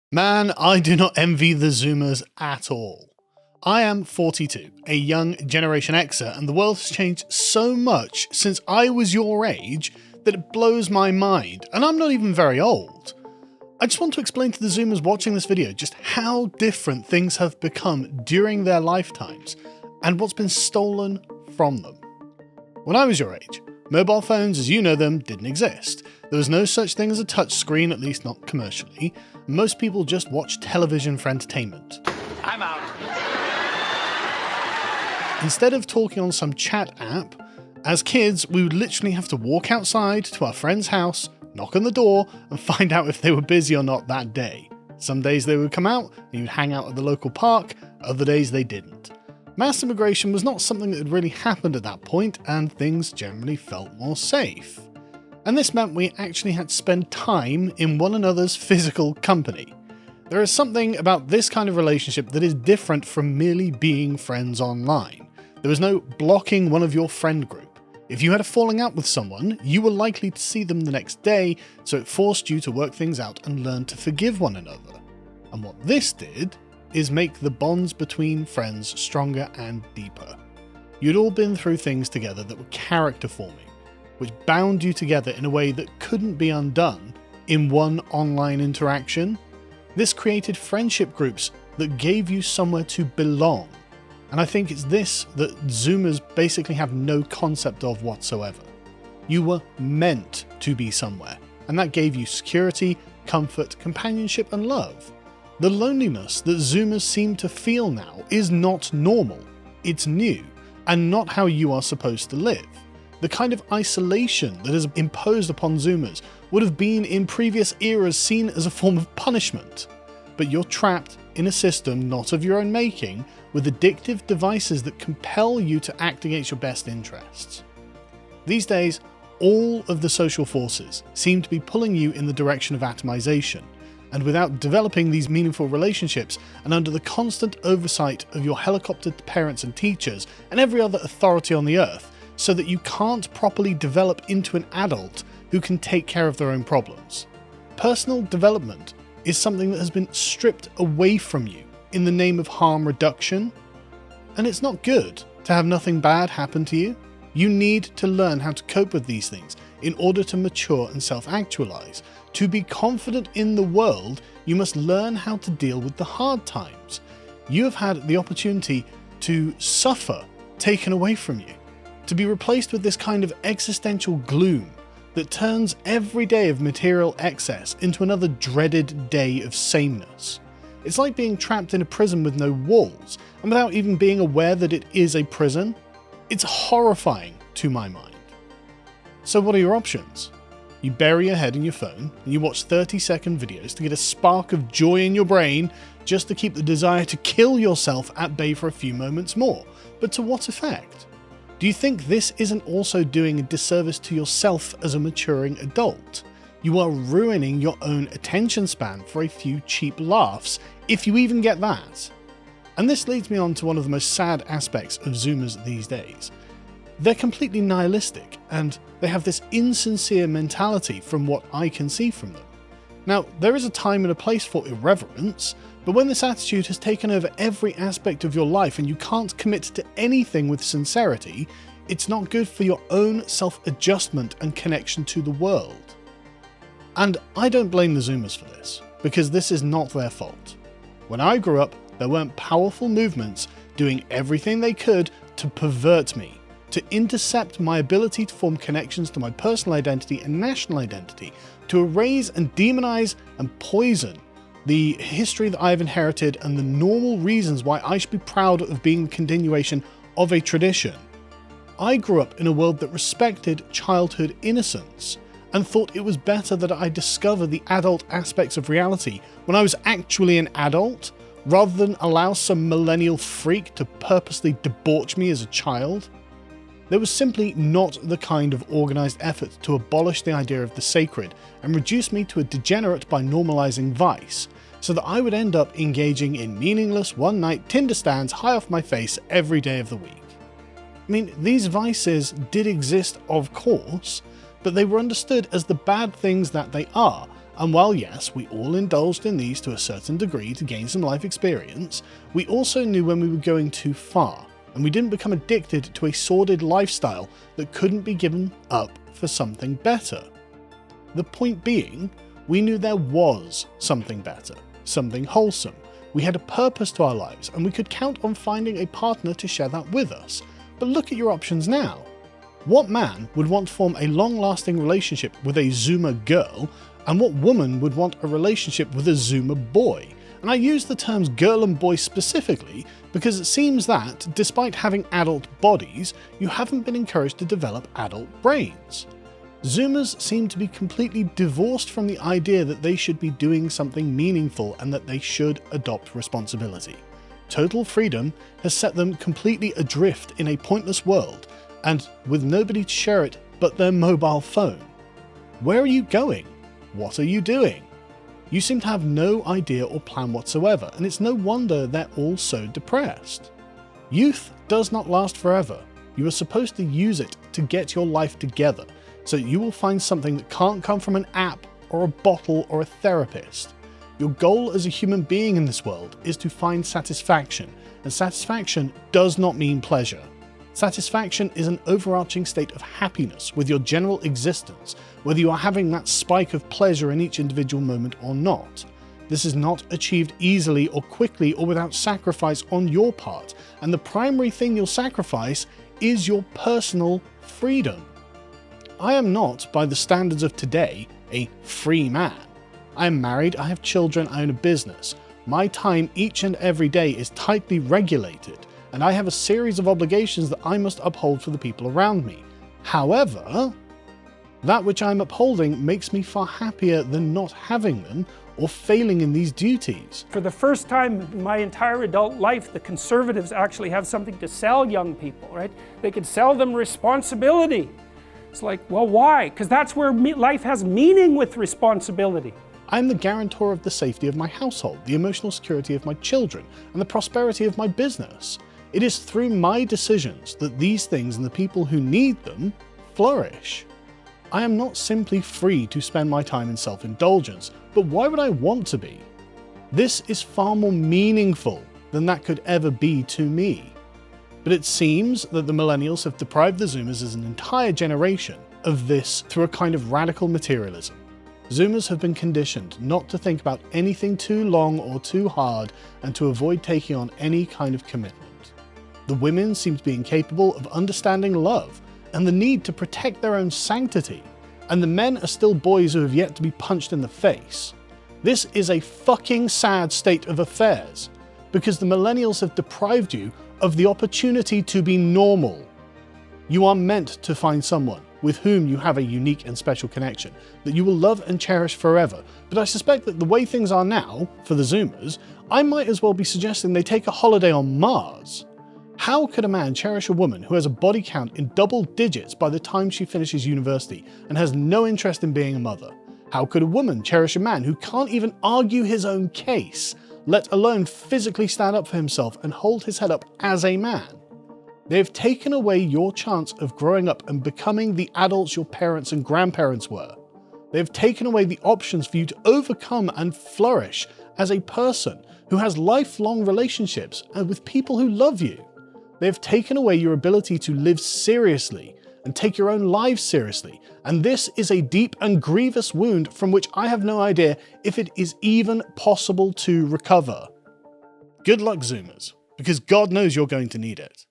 Man, I do not envy the Zoomers at all. I am 42, a young Generation Xer, and the world has changed so much since I was your age that it blows my mind, and I'm not even very old. I just want to explain to the Zoomers watching this video just how different things have become during their lifetimes, and what's been stolen from them. When I was your age, mobile phones as you know them didn't exist. There was no such thing as a touchscreen, at least not commercially. Most people just watched television for entertainment. I'm out. Instead of talking on some chat app, as kids we would literally have to walk outside to our friend's house, knock on the door, and find out if they were busy or not that day. Some days they would come out and you'd hang out at the local park, other days they didn't. Mass immigration was not something that had really happened at that point, and things generally felt more safe. And this meant we actually had to spend time in one another's physical company. There is something about this kind of relationship that is different from merely being friends online. There was no blocking one of your friend group. If you had a falling out with someone, you were likely to see them the next day, so it forced you to work things out and learn to forgive one another. And what this did is make the bonds between friends stronger and deeper. You'd all been through things together that were character forming, which bound you together in a way that couldn't be undone in one online interaction. This created friendship groups that gave you somewhere to belong. And I think it's this that Zoomers basically have no concept of whatsoever. You were meant to be somewhere, and that gave you security, comfort, companionship, and love. The loneliness that Zoomers seem to feel now is not normal. It's new, and not how you are supposed to live. The kind of isolation that is imposed upon Zoomers would have been in previous eras seen as a form of punishment. But you're trapped in a system not of your own making, with addictive devices that compel you to act against your best interests. These days, all of the social forces seem to be pulling you in the direction of atomization, and without developing these meaningful relationships, and under the constant oversight of your helicoptered parents and teachers, and every other authority on the earth, so that you can't properly develop into an adult who can take care of their own problems. Personal development is something that has been stripped away from you in the name of harm reduction, and it's not good to have nothing bad happen to you. You need to learn how to cope with these things in order to mature and self-actualize. To be confident in the world, you must learn how to deal with the hard times. You have had the opportunity to suffer taken away from you, to be replaced with this kind of existential gloom that turns every day of material excess into another dreaded day of sameness. It's like being trapped in a prison with no walls, and without even being aware that it is a prison. It's horrifying to my mind. So what are your options? You bury your head in your phone, and you watch 30-second videos to get a spark of joy in your brain, just to keep the desire to kill yourself at bay for a few moments more. But to what effect? Do you think this isn't also doing a disservice to yourself as a maturing adult? You are ruining your own attention span for a few cheap laughs, if you even get that. And this leads me on to one of the most sad aspects of Zoomers these days. They're completely nihilistic, and they have this insincere mentality from what I can see from them. Now, there is a time and a place for irreverence, but when this attitude has taken over every aspect of your life and you can't commit to anything with sincerity, it's not good for your own self-adjustment and connection to the world. And I don't blame the Zoomers for this, because this is not their fault. When I grew up, there weren't powerful movements doing everything they could to pervert me, to intercept my ability to form connections to my personal identity and national identity, to erase and demonize and poison the history that I have inherited and the normal reasons why I should be proud of being the continuation of a tradition. I grew up in a world that respected childhood innocence and thought it was better that I discover the adult aspects of reality when I was actually an adult, rather than allow some millennial freak to purposely debauch me as a child. There was simply not the kind of organised effort to abolish the idea of the sacred and reduce me to a degenerate by normalising vice, so that I would end up engaging in meaningless one-night Tinder stands high off my face every day of the week. I mean, these vices did exist, of course, but they were understood as the bad things that they are, And while yes, we all indulged in these to a certain degree to gain some life experience, we also knew when we were going too far, and we didn't become addicted to a sordid lifestyle that couldn't be given up for something better. The point being, we knew there was something better, something wholesome. We had a purpose to our lives, and we could count on finding a partner to share that with us. But look at your options now. What man would want to form a long-lasting relationship with a Zoomer girl, and what woman would want a relationship with a Zoomer boy? And I use the terms girl and boy specifically because it seems that, despite having adult bodies, you haven't been encouraged to develop adult brains. Zoomers seem to be completely divorced from the idea that they should be doing something meaningful and that they should adopt responsibility. Total freedom has set them completely adrift in a pointless world, and with nobody to share it but their mobile phone. Where are you going? What are you doing? You seem to have no idea or plan whatsoever, and it's no wonder they're all so depressed. Youth does not last forever. You are supposed to use it to get your life together, so that you will find something that can't come from an app or a bottle or a therapist. Your goal as a human being in this world is to find satisfaction, and satisfaction does not mean pleasure. Satisfaction is an overarching state of happiness with your general existence, whether you are having that spike of pleasure in each individual moment or not. This is not achieved easily or quickly or without sacrifice on your part, and the primary thing you'll sacrifice is your personal freedom. I am not, by the standards of today, a free man. I am married, I have children, I own a business. My time each and every day is tightly regulated, and I have a series of obligations that I must uphold for the people around me. However, that which I'm upholding makes me far happier than not having them or failing in these duties. For the first time in my entire adult life, the conservatives actually have something to sell young people, right? They could sell them responsibility. It's like, well, why? Because that's where life has meaning with responsibility. I'm the guarantor of the safety of my household, the emotional security of my children, and the prosperity of my business. It is through my decisions that these things and the people who need them flourish. I am not simply free to spend my time in self-indulgence, but why would I want to be? This is far more meaningful than that could ever be to me. But it seems that the Millennials have deprived the Zoomers as an entire generation of this through a kind of radical materialism. Zoomers have been conditioned not to think about anything too long or too hard and to avoid taking on any kind of commitment. The women seem to be incapable of understanding love and the need to protect their own sanctity, and the men are still boys who have yet to be punched in the face. This is a fucking sad state of affairs, because the Millennials have deprived you of the opportunity to be normal. You are meant to find someone with whom you have a unique and special connection that you will love and cherish forever, but I suspect that the way things are now, for the Zoomers, I might as well be suggesting they take a holiday on Mars. How could a man cherish a woman who has a body count in double digits by the time she finishes university and has no interest in being a mother? How could a woman cherish a man who can't even argue his own case, let alone physically stand up for himself and hold his head up as a man? They have taken away your chance of growing up and becoming the adults your parents and grandparents were. They have taken away the options for you to overcome and flourish as a person who has lifelong relationships and with people who love you. They have taken away your ability to live seriously and take your own lives seriously, and this is a deep and grievous wound from which I have no idea if it is even possible to recover. Good luck, Zoomers, because God knows you're going to need it.